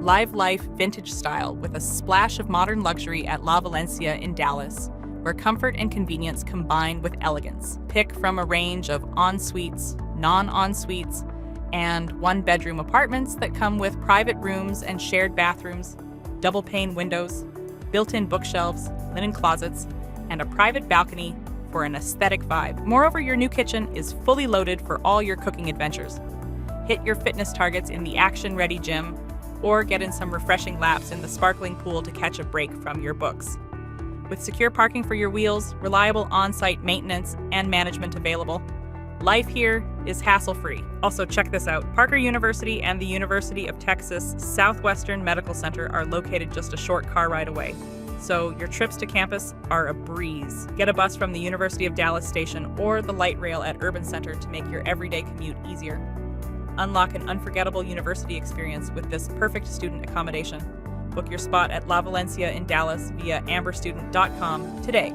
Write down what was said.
Live life vintage style with a splash of modern luxury at La Valencia in Dallas, where comfort and convenience combine with elegance. Pick from a range of en-suites, non-en-suites, and one-bedroom apartments that come with private rooms and shared bathrooms, double-pane windows, built-in bookshelves, linen closets, and a private balcony for an aesthetic vibe. Moreover, your new kitchen is fully loaded for all your cooking adventures. Hit your fitness targets in the action-ready gym, or get in some refreshing laps in the sparkling pool to catch a break from your books. With secure parking for your wheels, reliable on-site maintenance, and management available, life here is hassle-free. Also, check this out. Parker University and the University of Texas Southwestern Medical Center are located just a short car ride away, so your trips to campus are a breeze. Get a bus from the University of Dallas station or the light rail at Urban Center to make your everyday commute easier. Unlock an unforgettable university experience with this perfect student accommodation. Book your spot at La Valencia in Dallas via amberstudent.com today.